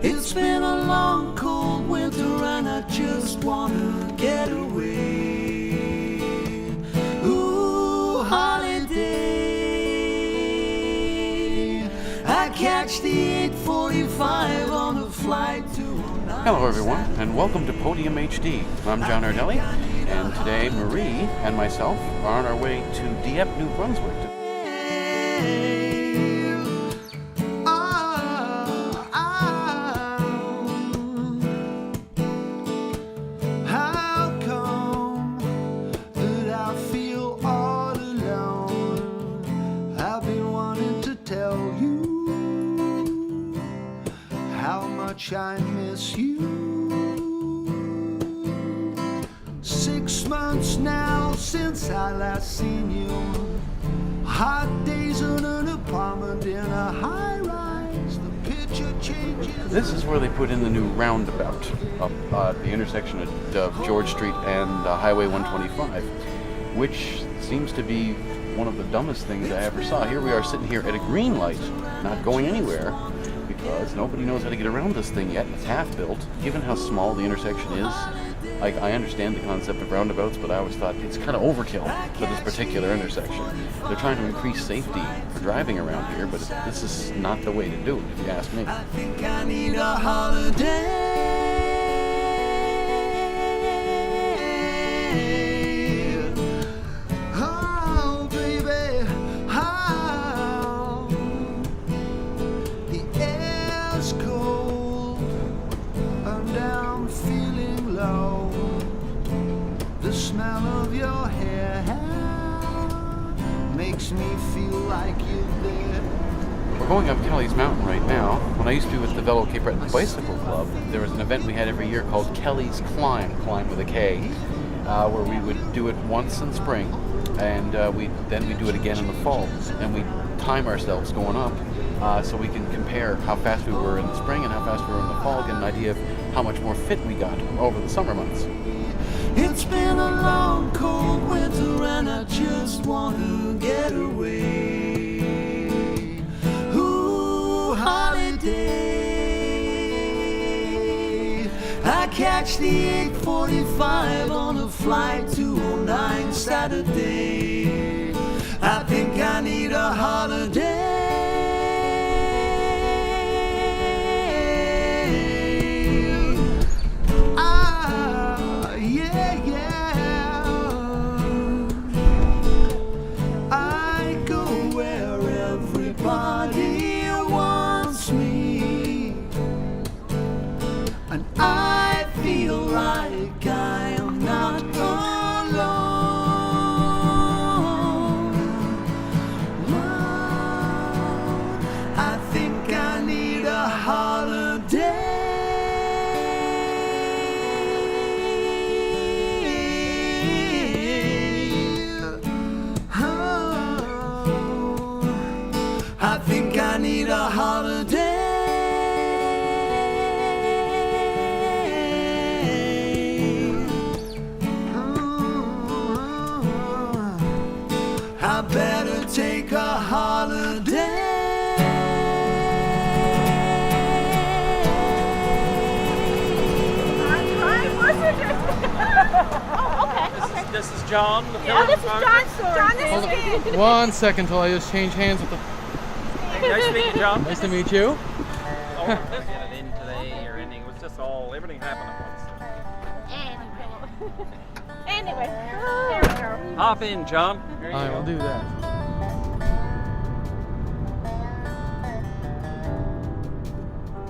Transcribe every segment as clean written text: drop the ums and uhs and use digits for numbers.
It's been a long, cold winter and I just wanna get away. Ooh, holiday. I catch the 8:45 on a flight to... Hello everyone, and welcome to Podium HD. I'm John Ardelli, and today Marie and myself are on our way to Dieppe, New Brunswick. How come that I feel all alone? I've been wanting to tell you how much I miss you. 6 months now since I last seen you. Hot days in an apartment in a high rise. The picture changes. This is where they put in the new roundabout up the intersection of George Street and Highway 125, which seems to be one of the dumbest things I ever saw. Here we are sitting here at a green light, not going anywhere, because nobody knows how to get around this thing yet. It's half built. Given how small the intersection is, I understand the concept of roundabouts, but I always thought it's kind of overkill for this particular intersection. They're trying to increase safety for driving around here, but this is not the way to do it, if you ask me. I think I need a holiday. Oh, baby, how the air's cold and I'm feeling low. The smell of your hair makes me feel like you're there. We're going up Kelly's Mountain right now. When I used to be with the Velo Cape Breton Bicycle Club, there was an event we had every year called Kelly's Climb with a K, where we would do it once in spring, and we'd do it again in the fall. And we'd time ourselves going up so we can compare how fast we were in the spring and how fast we were in the fall, get an idea of how much more fit we got over the summer months. It's been a long, cold winter and I just want to get away. Ooh, holiday. I catch the 8:45 on a flight to 09 Saturday. I think I need a holiday. I feel like I am not alone. I think I need a holiday. I think I need a holiday. I better take a holiday. I wasn't it? Oh, okay. This is John. Oh, this is John. John, this is me. 1 second till I just change hands with the... Hey, nice to meet you, John. Nice to meet you. Oh, let's get it in today or ending. It was just everything happened at once. Anyway, here we go. Hop in, John. There you I go. will do that.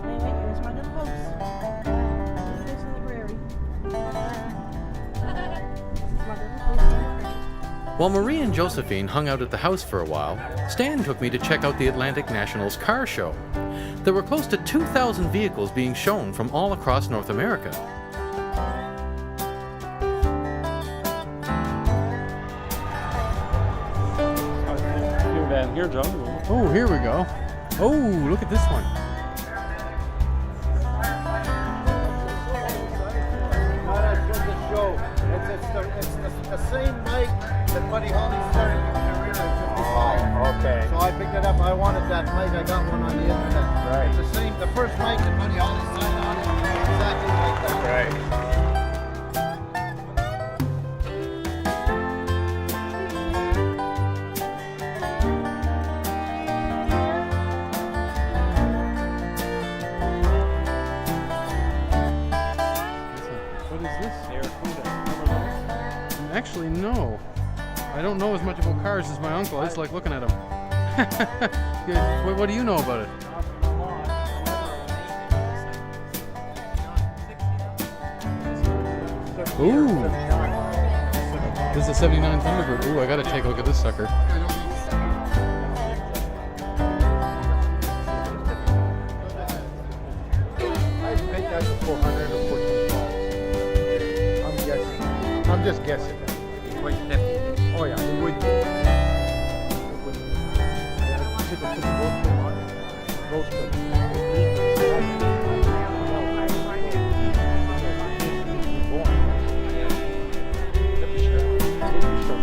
Here's my little house. This is the library. While Marie and Josephine hung out at the house for a while, Stan took me to check out the Atlantic National's car show. There were close to 2,000 vehicles being shown from all across North America. You're down here, John. Oh, here we go. Oh, look at this one. It's the same mic that Buddy Holly started his career in '55. Oh, okay. So I picked it up. I wanted that mic. I got one on the internet. Right. It's the first mic that Buddy Holly Actually, no. I don't know as much about cars as my uncle. I just like looking at them. Yeah, what do you know about it? Ooh. This is a 79 Thunderbird. Ooh, I gotta take a look at this sucker. I think that's a 400 or 14. I'm guessing. I'm just guessing. Quite hefty. Oh yeah, it would be. It would be. Yeah, I think it's a roast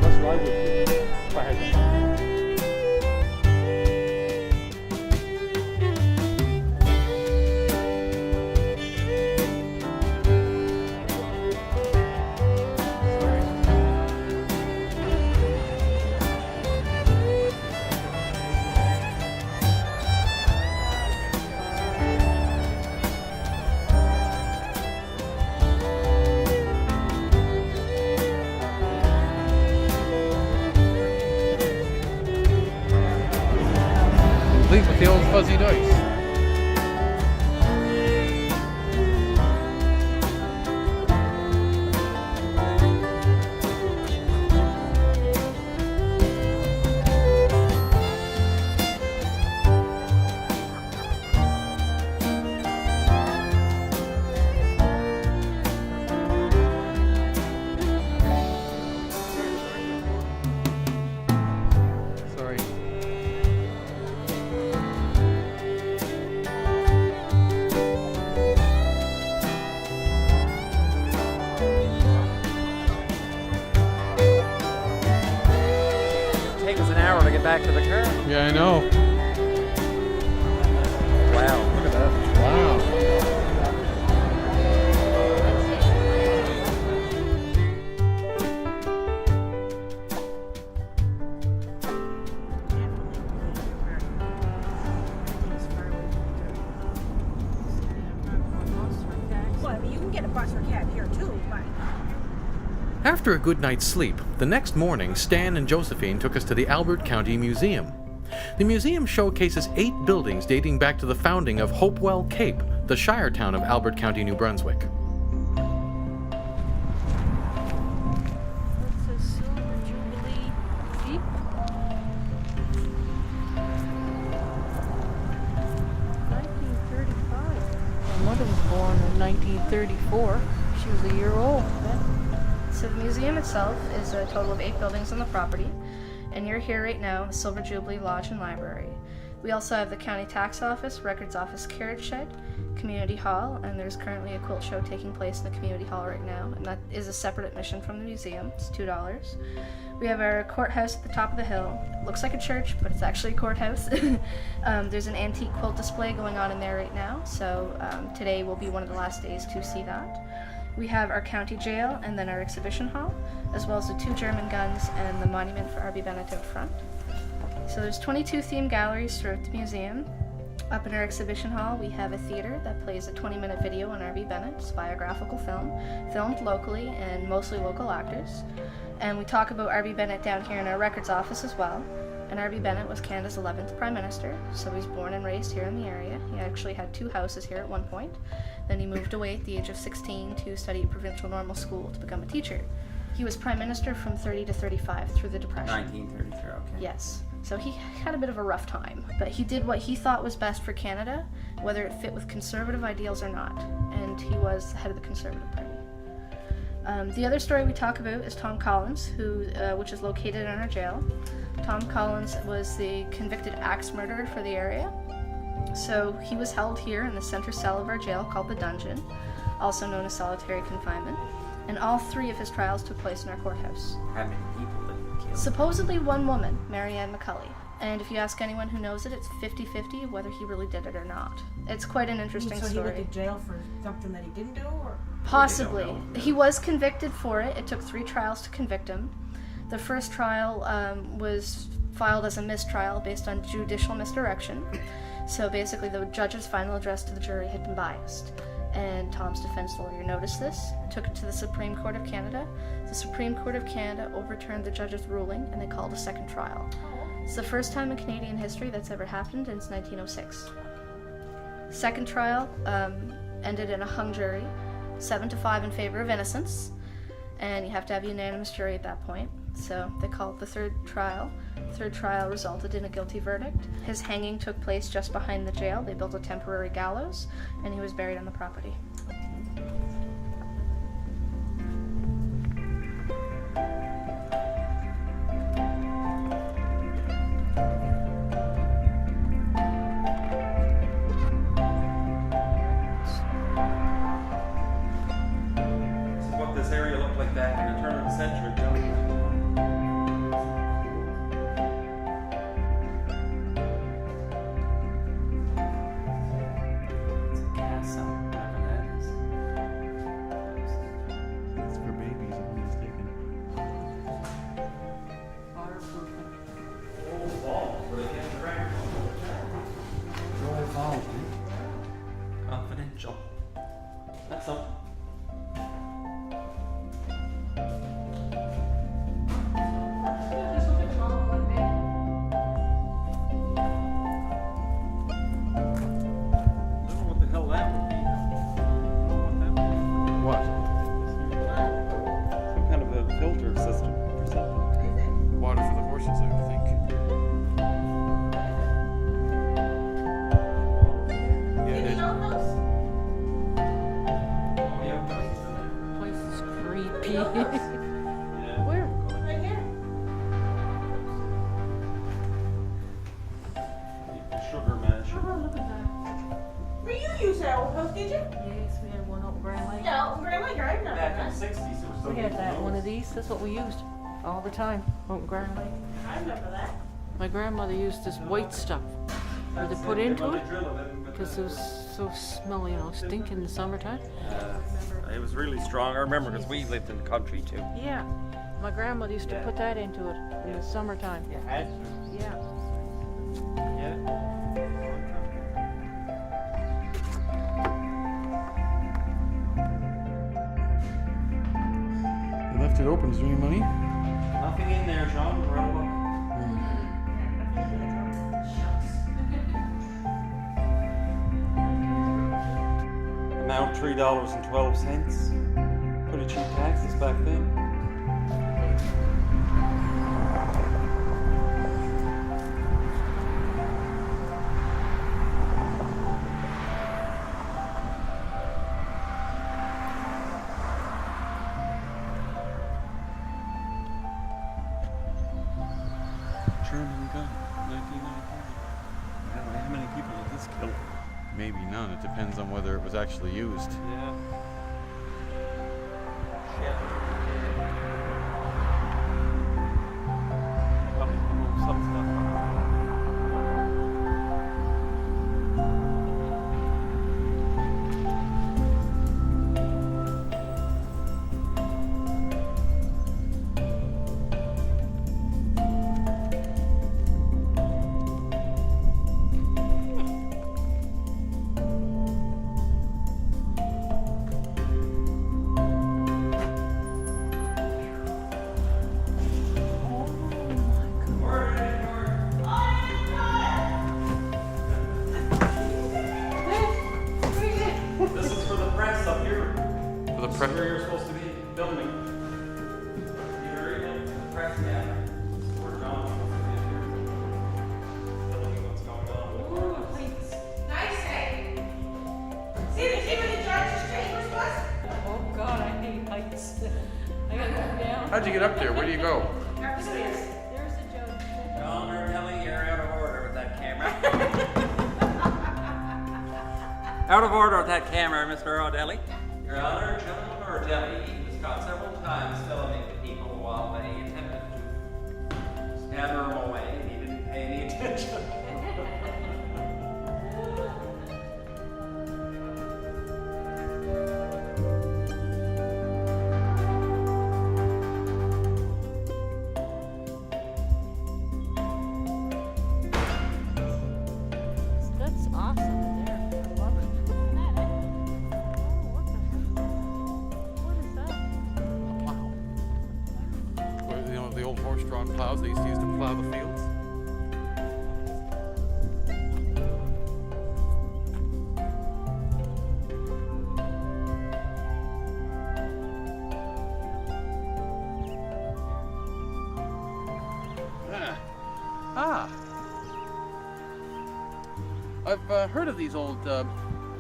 That's what I would do if I had that. Complete with the old fuzzy dice. Sorry. Take us an hour to get back to the car. Yeah, I know. Wow, look at that. Wow. Well, I mean, you can get a bus or cab here too, but After a good night's sleep, the next morning Stan and Josephine took us to the Albert County Museum. The museum showcases 8 buildings dating back to the founding of Hopewell Cape, the shire town of Albert County, New Brunswick. it's a Silver Jubilee Jeep. My mother was born in 1934. She was a year old then. So the museum itself is a total of 8 buildings on the property, and you're here right now in the Silver Jubilee Lodge and Library. We also have the County Tax Office, Records Office, Carriage Shed, Community Hall, and there's currently a quilt show taking place in the Community Hall right now, and that is a separate admission from the museum. It's $2. We have our courthouse at the top of the hill. It looks like a church, but it's actually a courthouse. There's an antique quilt display going on in there right now, so today will be one of the last days to see that. We have our county jail and then our exhibition hall, as well as the 2 German guns and the monument for R.B. Bennett out front. So there's 22 themed galleries throughout the museum. Up in our exhibition hall, we have a theater that plays a 20-minute video on R.B. Bennett's biographical film, filmed locally and mostly local actors. And we talk about R.B. Bennett down here in our records office as well. And R.B. Bennett was Canada's 11th Prime Minister, so he's born and raised here in the area. He actually had 2 houses here at one point. Then he moved away at the age of 16 to study at Provincial Normal School to become a teacher. He was Prime Minister from 30 to 35 through the Depression. 1933, okay. Yes. So he had a bit of a rough time, but he did what he thought was best for Canada, whether it fit with conservative ideals or not, and he was the head of the Conservative Party. The other story we talk about is Tom Collins, which is located in our jail. Tom Collins was the convicted axe murderer for the area. So he was held here in the center cell of our jail called the Dungeon, also known as solitary confinement, and all 3 of his trials took place in our courthouse. How many people did he kill? Supposedly 1 woman, Marianne McCulley, and if you ask anyone who knows it, it's 50-50 whether he really did it or not. It's quite an interesting So he story. went to jail for something that he didn't do, or? Possibly. He was convicted for it. It took 3 trials to convict him. The first trial was filed as a mistrial based on judicial misdirection. So basically the judge's final address to the jury had been biased. and Tom's defense lawyer noticed this, took it to the Supreme Court of Canada. The Supreme Court of Canada overturned the judge's ruling, and they called a second trial. It's the first time in Canadian history that's ever happened, and it's 1906. Second trial ended in a hung jury, 7-5 in favor of innocence, and you have to have a unanimous jury at that point. So they called it the third trial. The third trial resulted in a guilty verdict. His hanging took place just behind the jail. They built a temporary gallows, and he was buried on the property. This is what this area looked like back in the turn of the century, Johnny. It's for babies, if I'm mistaken. Old walls where they can't drag. Confidential. That's all. I don't know what the hell that would be. I don't know what that would be. What? Some kind of a filter system or something. Water for the horses, I would think. Yeah, it is. Oh, yeah. Place is creepy. Yeah. Where? Right here. The sugar mash. Oh, look at that. Well, you used that old house, did you? Yes, we had one up Grand Lake. No, Grandma Drive, not Back in that. the 60s, there was so We many had that one of those. these. That's what we used all the time out in Grand Lake. I remember that. My grandmother used this white stuff where they That's put it. into When it they drill it, because it was so smelly, stink in the summertime. it was really strong. I remember because we lived in the country too. Yeah, my grandmother used to put that into it in the summertime. You had to. Yeah. Yeah. They left it open. Is there any money? Nothing in there, John. We're out of luck. Amount $3.12. Pretty cheap taxes back then. German gun, 1993. How many people did this kill? Maybe none. It depends on whether it was actually used. Yeah. Shit. Probably remove some stuff. This is for the press up here. For the This is press. where you're supposed to be filming. You're in the press gathering. This is where John's supposed to be up here. Filming what's going on. Ooh, please. Nice day. See where the judge's chambers was? Oh God, I hate heights. I gotta go down. How'd you get up there? Where do you go? Upstairs. There's the judge. John, they're telling you're out of order with that camera. Out of order with that camera, Mr. O'Delly. Your Honor, John O'Delly was caught several times filming people while they attempted to scammer him away. He didn't pay any attention. That's awesome there. I love it. old horse-drawn plows they used to plow the fields. I've heard of these old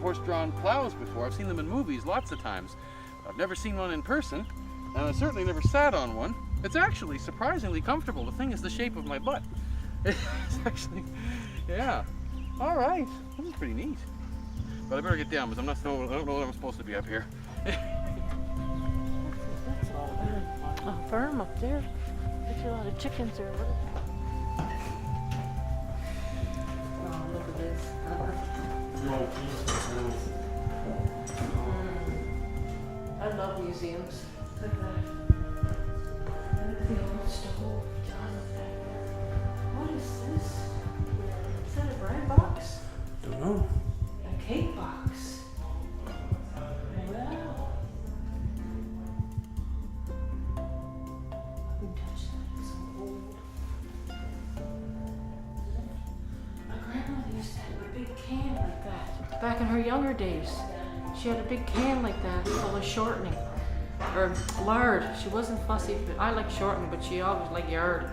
horse-drawn plows before. I've seen them in movies lots of times. I've never seen one in person, and I certainly never sat on one. It's actually surprisingly comfortable. The thing is the shape of my butt. It's actually, yeah. All right, this is pretty neat. But I better get down because I don't know what I'm supposed to be up here. That's a farm up there. There's a lot of chickens there. Oh, look at this. I love museums. Look at that. Look at the old stove. What is this? Is that a bread box? Don't know. A cake box. Wow. Who touched that? It's so old. My grandmother used to have a big can like that. Back in her younger days, she had a big can like that full of shortening. Or lard. She wasn't fussy. I like shortening, but she always liked yard.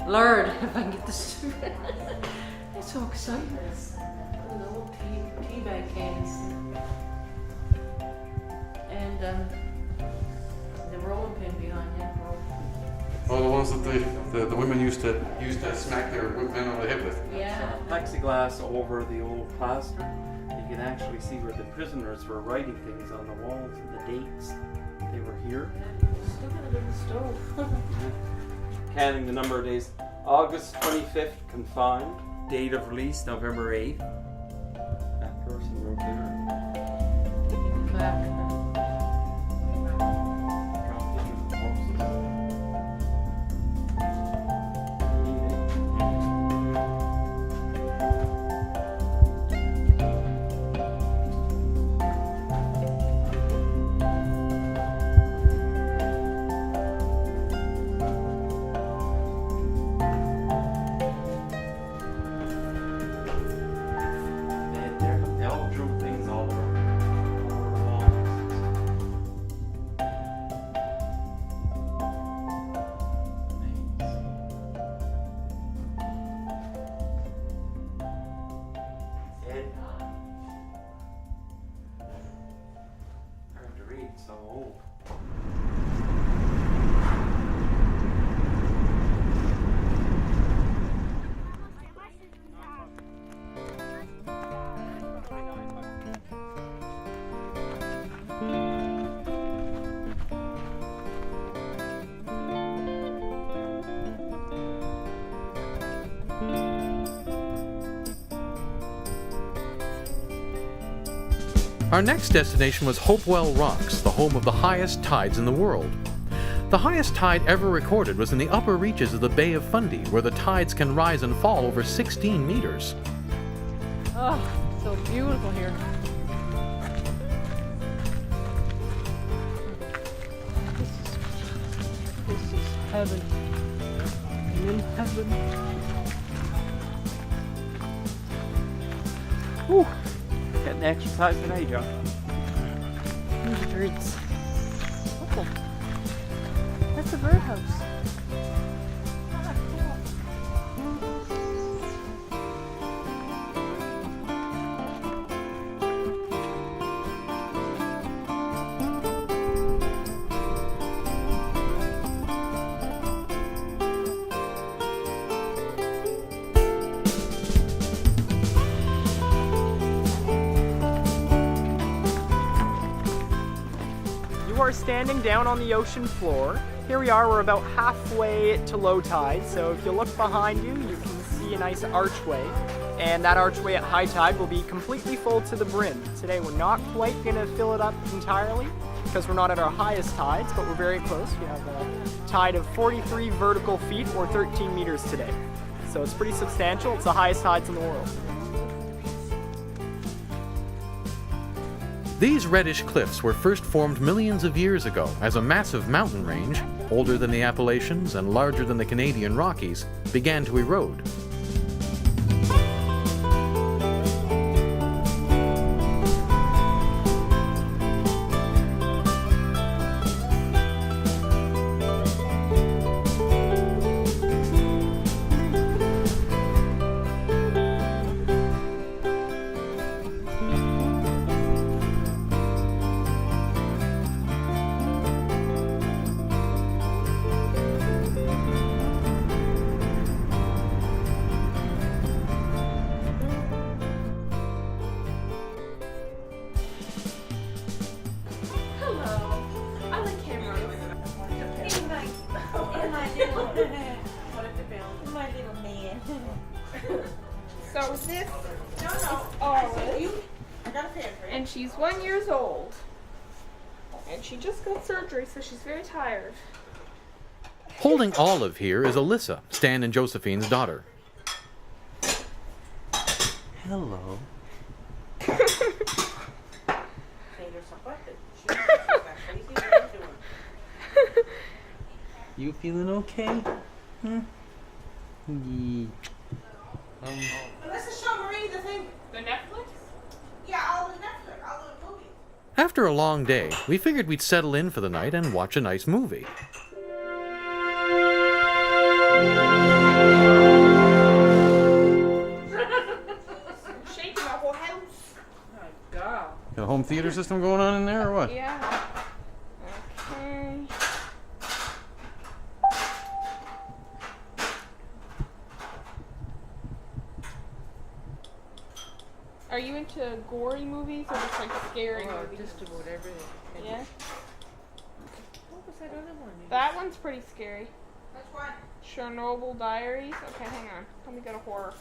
Lard, if I can get this. It's so exciting. The old tea bag cans. And the rolling pin behind you. Oh, the ones that the women used to smack their men on the head with. Yeah. Plexiglass over the old plaster. You can actually see where the prisoners were writing things on the walls and the dates. They were here. Still got a little stove. Counting the number of days. August 25th, confined. Date of release, November 8th. That person wrote there. Back. So old. Our next destination was Hopewell Rocks, the home of the highest tides in the world. The highest tide ever recorded was in the upper reaches of the Bay of Fundy, where the tides can rise and fall over 16 meters. Oh, so beautiful here. This is heaven. I'm in heaven. Whew. Getting exercise today, John. Birds. What the? That's a birdhouse. Ah, We're standing down on the ocean floor. Here we are, we're about halfway to low tide, so if you look behind you, you can see a nice archway, and that archway at high tide will be completely full to the brim. Today we're not quite going to fill it up entirely, because we're not at our highest tides, but we're very close. We have a tide of 43 vertical feet, or 13 meters today. So it's pretty substantial. It's the highest tides in the world. These reddish cliffs were first formed millions of years ago as a massive mountain range older than the Appalachians and larger than the Canadian Rockies, began to erode. So this is Olive, and she's 1 year old, and she just got surgery, so she's very tired. Holding Olive here is Alyssa, Stan and Josephine's daughter. Hello. You feeling okay? Let's show Marie the thing. The Netflix? Yeah, all the Netflix, all the movies. After a long day, we figured we'd settle in for the night and watch a nice movie. Shaking the whole house. My God. Got a home theater system going on in there or what? Yeah. Okay. Are you into gory movies or just like scary Oh, movies? just about everything. Yeah. What was that other one? That one's pretty scary. Which one? Chernobyl Diaries. Okay, hang on. Let me get a horror.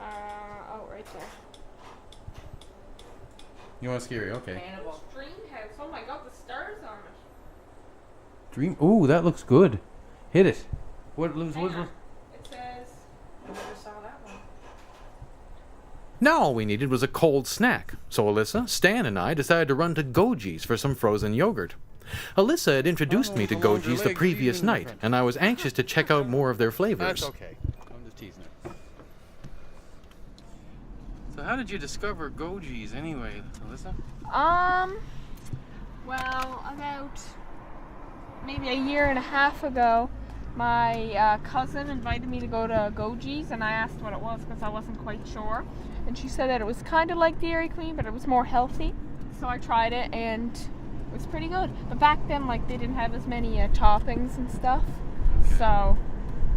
Oh, right there. You want scary? Okay. Hannibal. Dream House. Oh my God, the stars on it. Dream. Ooh, that looks good. Hit it. What? Hang on. It says. I never saw that one. Now all we needed was a cold snack, so Alyssa, Stan, and I decided to run to Goji's for some frozen yogurt. Alyssa had introduced me to Goji's the previous night, and I was anxious to check out more of their flavors. That's okay. I'm just teasing it. So how did you discover Goji's anyway, Alyssa? Well, about maybe a year and a half ago, my cousin invited me to go to Goji's, and I asked what it was because I wasn't quite sure. And she said that it was kind of like Dairy Queen, but it was more healthy. So I tried it, and it was pretty good. But back then, like, they didn't have as many toppings and stuff. So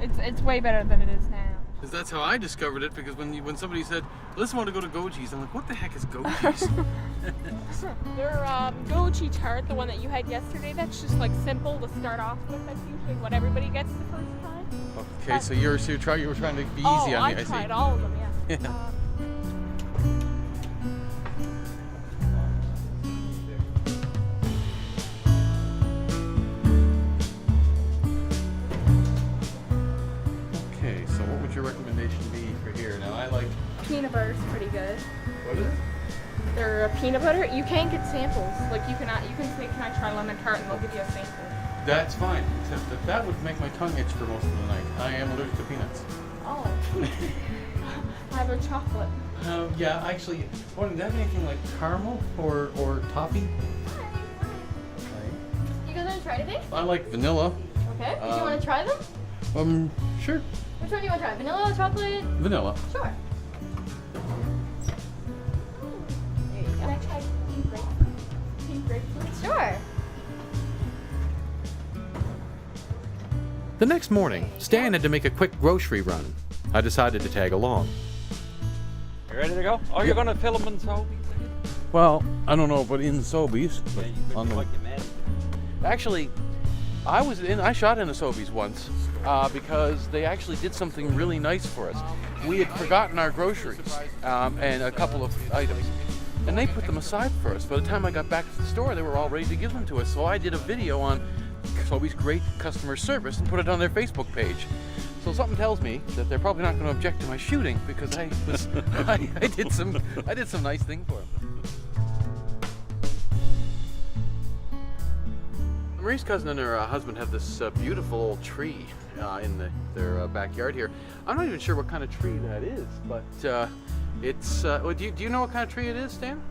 it's way better than it is now. Because that's how I discovered it. Because when somebody said, "Let's want to go to Goji's," I'm like, "What the heck is Goji's?" Their goji tart, the one that you had yesterday, that's just like simple to start off with. That's usually what everybody gets the first time. Okay, so you were trying to be easy on me. I tried all of them, yeah. Okay, so what would your recommendation be for here? Now I like. Peanut butter's pretty good. What is it? They're peanut butter. You can get samples. Like you can say, "Can I try lemon tart?" and they'll give you a sample. That's fine, except that would make my tongue itch for most of the night. I am allergic to peanuts. Oh. I have a chocolate. Yeah, actually, do they have anything like caramel or toffee? You guys want to try anything? I like vanilla. Okay. Do you want to try them? Sure. Which one do you want to try? Vanilla, chocolate? Vanilla. Sure. Can I try pink grapefruit? Pink grapefruit? Sure. The next morning, Stan had to make a quick grocery run. I decided to tag along. You ready to go? Oh, you're going to fill them in Sobeys? Well, I don't know, but in Sobeys. Yeah, you could like your man. Actually, I shot in a Sobeys once because they actually did something really nice for us. We had forgotten our groceries and a couple of items, and they put them aside for us. By the time I got back to the store, they were all ready to give them to us. So I did a video on Sobeys' great customer service and put it on their Facebook page. So something tells me that they're probably not going to object to my shooting because I did some nice thing for them. Marie's cousin and her husband have this beautiful old tree in their backyard here. I'm not even sure what kind of tree that is, but it's. Do you know what kind of tree it is, Stan?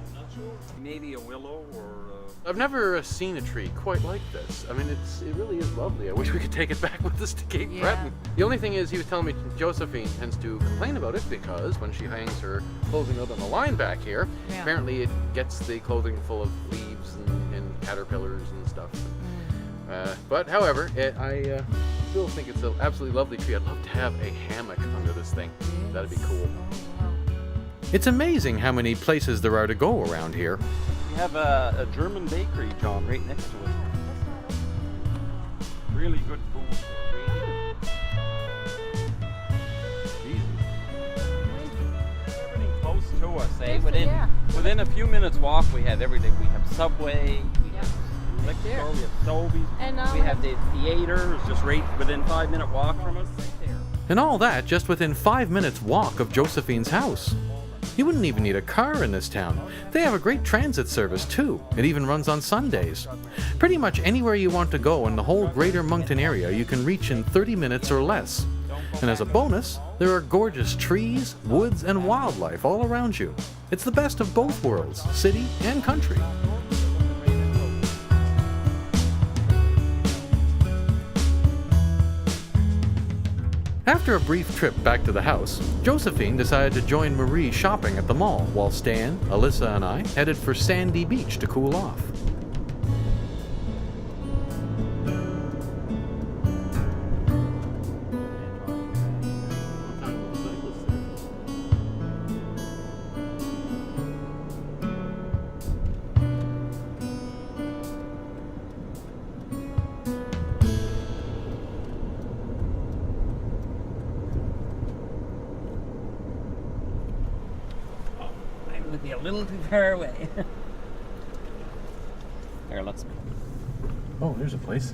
I'm not sure. Maybe a willow or. I've never seen a tree quite like this. I mean, it really is lovely. I wish we could take it back with us to Cape Breton. The only thing is, he was telling me Josephine tends to complain about it because when she hangs her clothing out on the line back here, apparently it gets the clothing full of leaves and caterpillars and stuff. But however, I still think it's an absolutely lovely tree. I'd love to have a hammock under this thing. That'd be cool. It's amazing how many places there are to go around here. We have a German bakery, John, right next to it. Really good food. Everything close to us, eh? Within a few minutes walk, we have everything. We have Subway, we have liquor store, we have Sobeys, and we have the theater, it's just right within 5-minute walk from us. Right there. And all that just within 5 minutes walk of Josephine's house. You wouldn't even need a car in this town. They have a great transit service too. It even runs on Sundays. Pretty much anywhere you want to go in the whole greater Moncton area you can reach in 30 minutes or less. And as a bonus, there are gorgeous trees, woods, and wildlife all around you. It's the best of both worlds, city and country. After a brief trip back to the house, Josephine decided to join Marie shopping at the mall, while Stan, Alyssa, and I headed for Sandy Beach to cool off. Would be a little too far away. Here, let's. Oh, there's a place.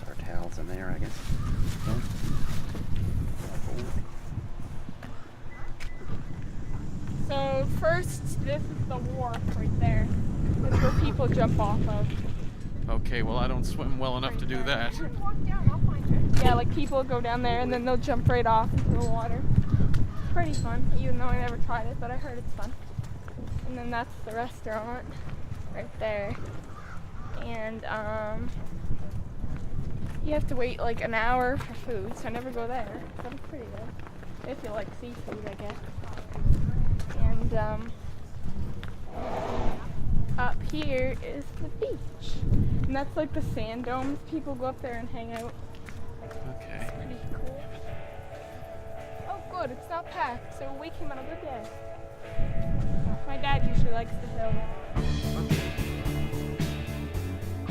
Our towels in there, I guess. So first, this is the wharf right there. This is where people jump off of. Okay, well, I don't swim well enough to do that. Yeah, like people go down there and then they'll jump right off into the water. It's pretty fun, even though I never tried it, but I heard it's fun. And then that's the restaurant right there. And you have to wait like an hour for food, so I never go there. But it's pretty good. If you like seafood, I guess. And up here is the beach. And that's like the sand domes. People go up there and hang out. Okay. It's pretty cool. Oh good, it's not packed, so we came on a good day. My dad usually likes to build.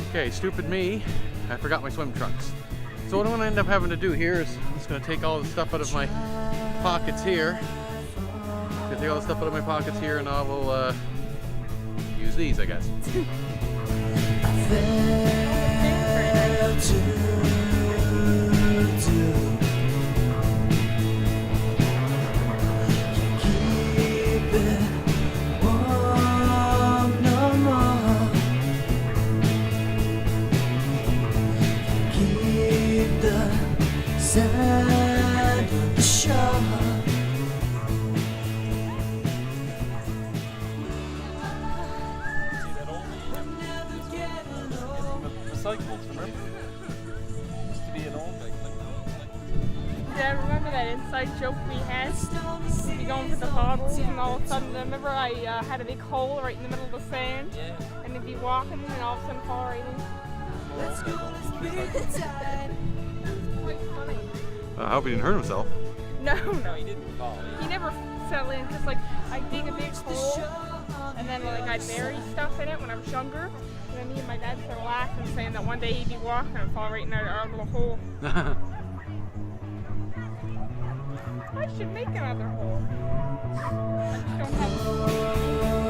Okay, stupid me. I forgot my swim trunks. So what I'm going to end up having to do here is I'm just going to take all the stuff out of my pockets here. I'm going to take all the stuff out of my pockets here and I will use these, I guess. Yeah, I remember that inside joke we had. We'd be going for the bottles, and all of a sudden, I remember I had a big hole right in the middle of the sand, and they'd be walking, and all of a sudden fall right in. Quite funny. I hope he didn't hurt himself. No, he didn't fall. He never fell in. Just like I dig a big hole, and then like I bury stuff in it when I was younger. And then me and my dad started laughing, saying that one day he'd be walking and fall right in our little hole. I should make another hole. I just don't have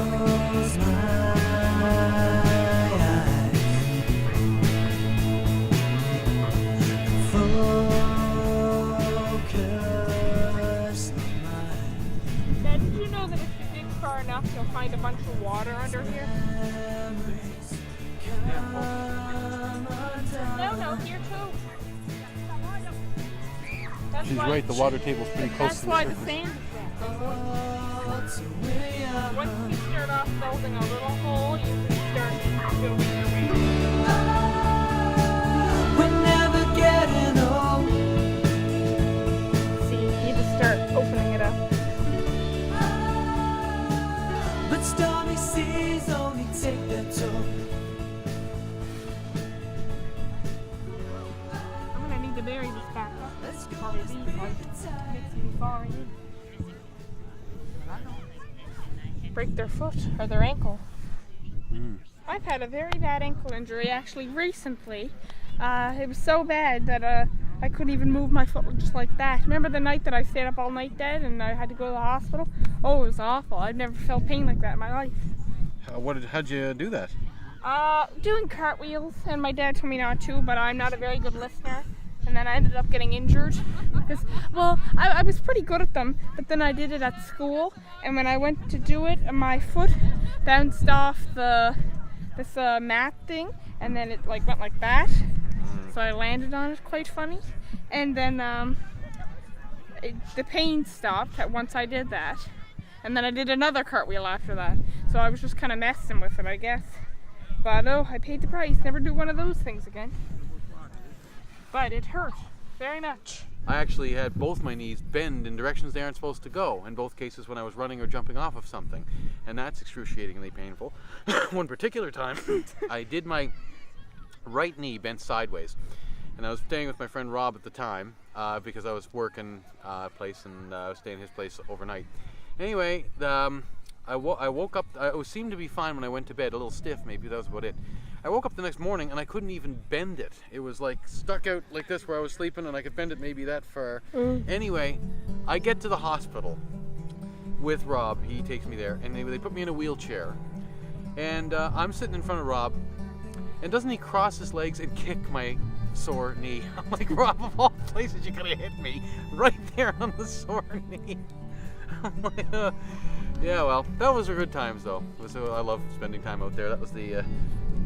out here too. That's She's why- right, the water table's pretty close That's to the why the surface. sand is there. Once you start off building a little hole, you can start building your way. We're never getting old. See, you need to start opening it up. But stormy seas only take their toll. I'm gonna need to bury this back up. Probably these like mix too far in. Break their foot or their ankle. I've had a very bad ankle injury actually recently. It was so bad that I couldn't even move my foot just like that. Remember the night that I stayed up all night dead and I had to go to the hospital? Oh, it was awful. I've never felt pain like that in my life. How'd you do that? Doing cartwheels, and my dad told me not to, but I'm not a very good listener. And then I ended up getting injured because, well, I was pretty good at them, but then I did it at school, and when I went to do it, my foot bounced off this mat thing, and then it like went like that, so I landed on it quite funny, and then the pain stopped once I did that, and then I did another cartwheel after that, so I was just kind of messing with it, I guess. But oh, I paid the price. Never do one of those things again. But it hurt very much. I actually had both my knees bend in directions they aren't supposed to go, in both cases when I was running or jumping off of something. And that's excruciatingly painful. One particular time, I did my right knee bent sideways. And I was staying with my friend Rob at the time, because I was working a place and I was staying at his place overnight. Anyway, I woke up, I seemed to be fine when I went to bed, a little stiff maybe, that was about it. I woke up the next morning and I couldn't even bend it. It was like stuck out like this where I was sleeping and I could bend it maybe that far. Anyway, I get to the hospital with Rob, he takes me there, and they put me in a wheelchair. And I'm sitting in front of Rob, and doesn't he cross his legs and kick my sore knee? I'm like, Rob, of all places you could have hit me, right there on the sore knee. I'm like, yeah, well, that was a good times though. I love spending time out there. That was the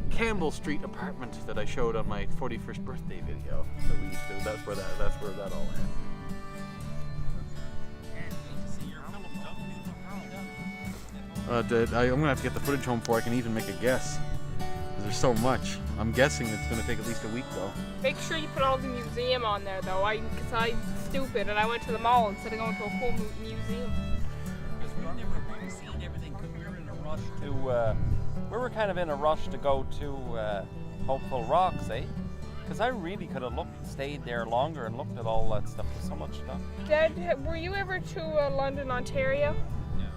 Campbell Street apartment that I showed on my 41st birthday video. So we used to, that's where that all happened. I'm gonna have to get the footage home before I can even make a guess. 'Cause there's so much. I'm guessing it's gonna take at least a week though. Make sure you put all the museum on there though, because I'm stupid and I went to the mall instead of going to a cool museum. We were kind of in a rush to go to Hopeful Rocks, eh? Because I really could have stayed there longer and looked at all that stuff. There's so much stuff. Dad, were you ever to London, Ontario? Yeah.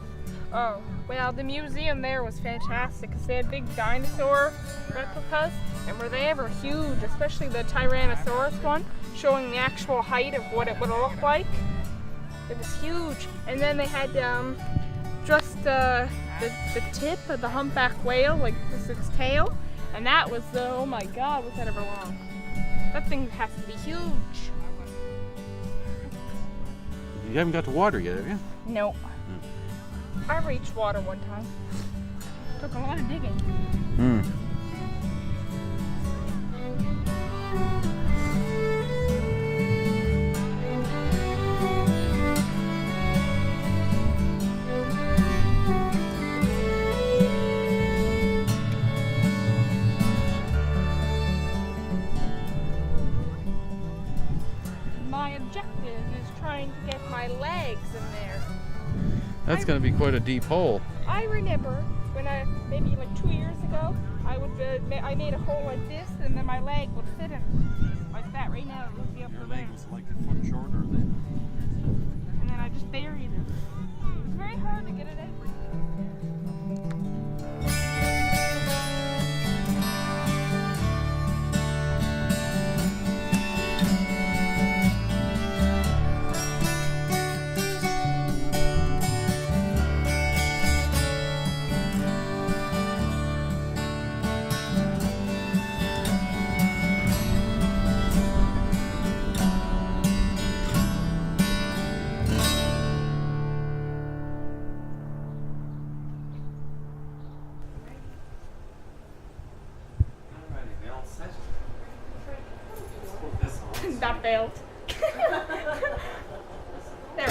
Oh, well, the museum there was fantastic because they had big dinosaur replicas, and were they ever huge, especially the Tyrannosaurus one, showing the actual height of what it would look like. It was huge. And then they had just the tip of the humpback whale, like just its tail, and that was oh my god, was that ever long? That thing has to be huge. You haven't got to water yet, have you? Nope. I reached water one time. Took a lot of digging. My objective is trying to get my legs in there. That's going to be quite a deep hole. I remember when maybe like 2 years ago, I made a hole like this, and then my leg would fit in it. Like that right now, it would be up to there. was like a foot shorter then. And then I just buried it. It was very hard to get it out. that belt. There.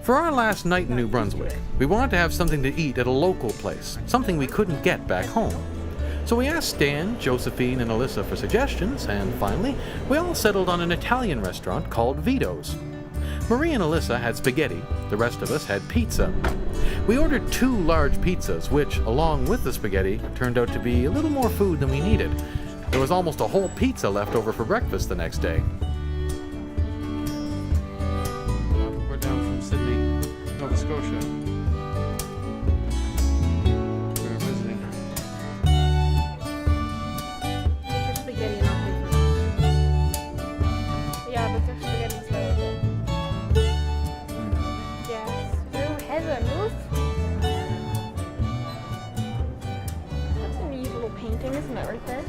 For our last night in New Brunswick, we wanted to have something to eat at a local place, something we couldn't get back home. So we asked Stan, Josephine, and Alyssa for suggestions, and finally, we all settled on an Italian restaurant called Vito's. Marie and Alyssa had spaghetti, the rest of us had pizza. We ordered 2 large pizzas, which, along with the spaghetti, turned out to be a little more food than we needed. There was almost a whole pizza left over for breakfast the next day. We're down from Sydney, Nova Scotia. We're visiting. Their spaghetti not different. Yeah, but their spaghetti's very good. Yes. Who has a move? That's a neat little painting, isn't it, right there?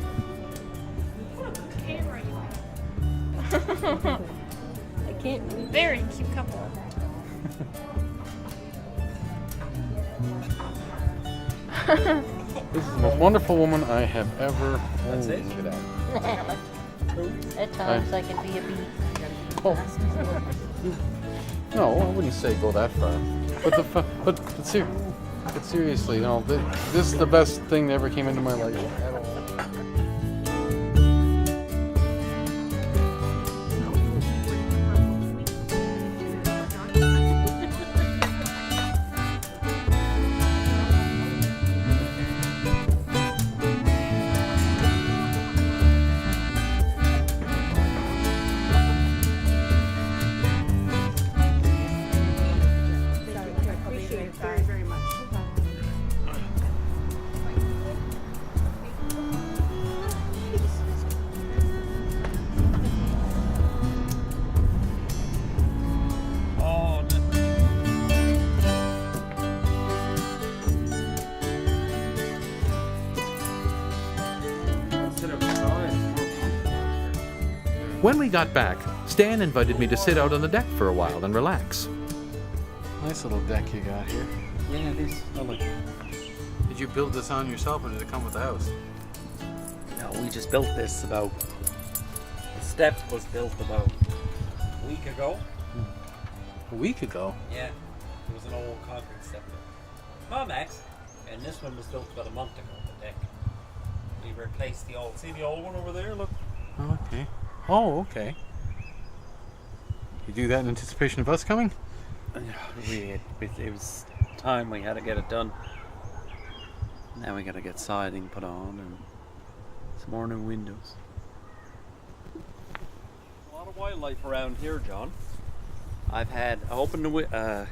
I can't. Very cute couple. This is the most wonderful woman I have ever. That's it? Look at that. At times I can be a bee. Oh. No, I wouldn't say go that far. But seriously, no. This is the best thing that ever came into my life at all. When we got back, Stan invited me to sit out on the deck for a while and relax. Nice little deck you got here. Yeah, this. Oh, look. Did you build this on yourself, or did it come with the house? No, we just built this about. The step was built about a week ago. A week ago. Yeah, it was an old concrete step. Max, and this one was built about a month ago. The deck. We replaced the old. See the old one over there? Look. Oh, okay. Oh, okay. You do that in anticipation of us coming? It was time we had to get it done. Now we got to get siding put on and some more new windows. A lot of wildlife around here, John. I opened the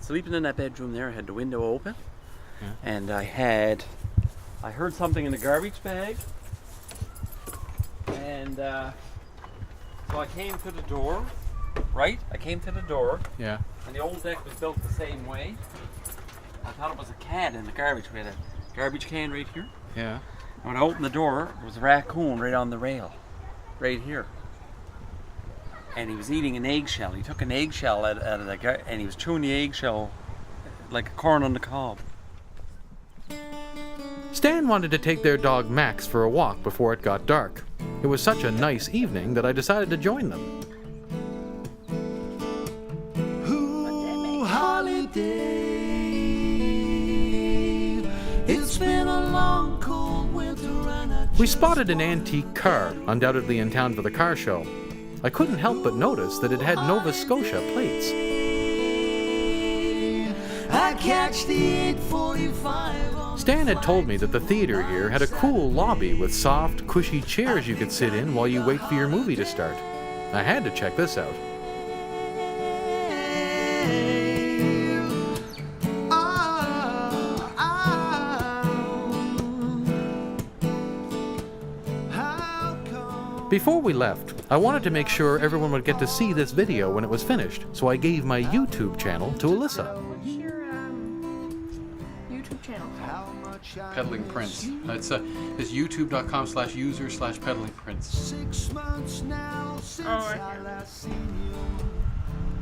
sleeping in that bedroom there. I had the window open, Yeah. and I heard something in the garbage bag, and so I came to the door. Right, I came to the door. Yeah. And the old deck was built the same way. I thought it was a cat in the garbage. We had a garbage can right here. Yeah. And when I opened the door, there was a raccoon right on the rail. Right here. And he was eating an eggshell. He took an eggshell out of the and he was chewing the eggshell like a corn on the cob. Stan wanted to take their dog Max for a walk before it got dark. It was such a nice evening that I decided to join them. Holiday. It's been a long, cold winter and We spotted an antique car, undoubtedly in town for the car show. I couldn't help but notice that it had Nova Scotia plates. I catch the 8:45. Stan had told me that the theater here had a cool lobby with soft, cushy chairs you could sit in while you wait for your movie to start. I had to check this out. Before we left, I wanted to make sure everyone would get to see this video when it was finished, so I gave my YouTube channel to Alyssa. What's your YouTube channel? How much Peddling Prince. It's youtube.com/user/peddling Prince. 6 months now since I last seen you.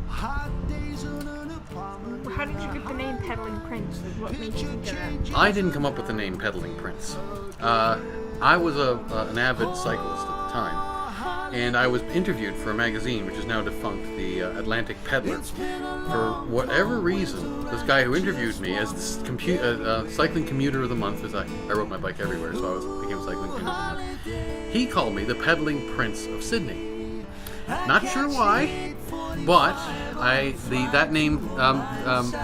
Hot days in an apartment. How did you get the name Peddling Prince? What made you think of that? I didn't come up with the name Peddling Prince. I was an avid cyclist at the time, and I was interviewed for a magazine which is now defunct, the Atlantic Peddler. For whatever reason, this guy who interviewed me as the cycling commuter of the month, as I rode my bike everywhere, so I became cycling commuter of the month, he called me the Peddling Prince of Sydney. Not sure why, but that name,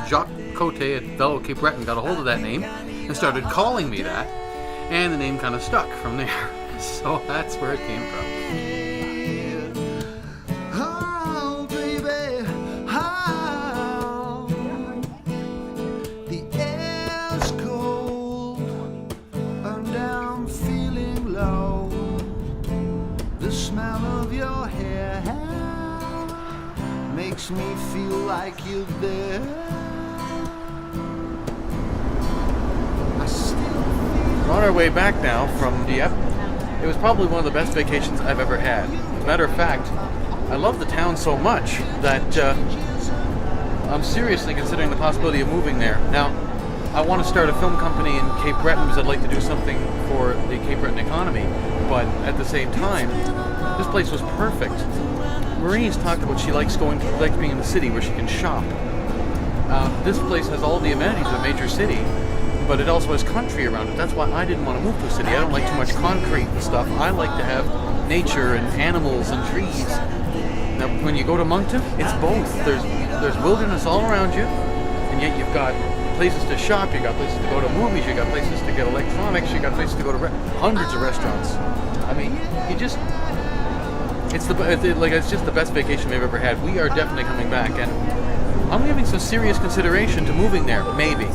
Jacques Cote at Velo Cape Breton got a hold of that name and started calling me that, and the name kind of stuck from there. So that's where it came from. Oh, baby, how the air's cold and I'm feeling low. The smell of your hair makes me feel like you're there. I still feel We're on our way back now from Dieppe. It was probably one of the best vacations I've ever had. As a matter of fact, I love the town so much that I'm seriously considering the possibility of moving there. Now, I want to start a film company in Cape Breton because I'd like to do something for the Cape Breton economy, but at the same time, this place was perfect. Marie's talked about she likes being in the city where she can shop. This place has all the amenities of a major city, but it also has country around it. That's why I didn't want to move to a city. I don't like too much concrete and stuff. I like to have nature and animals and trees. Now, when you go to Moncton, it's both. There's wilderness all around you, and yet you've got places to shop, you've got places to go to movies, you've got places to get electronics, you've got places to go to hundreds of restaurants. I mean, it's just the best vacation we've ever had. We are definitely coming back, and I'm giving some serious consideration to moving there, maybe.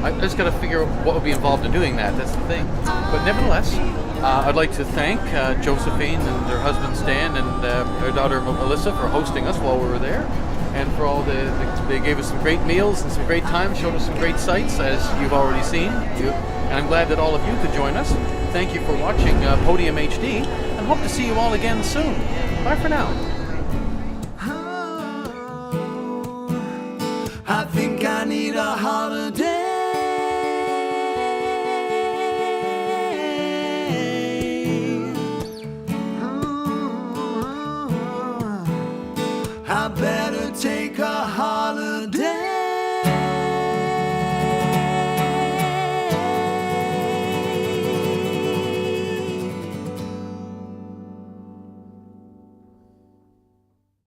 I just got to figure out what would be involved in doing that. That's the thing. But nevertheless, I'd like to thank Josephine and her husband Stan and her daughter Melissa for hosting us while we were there, and for all they gave us some great meals and some great time, showed us some great sights as you've already seen. And I'm glad that all of you could join us. Thank you for watching Podium HD, and hope to see you all again soon. Bye for now. I think I need a holiday.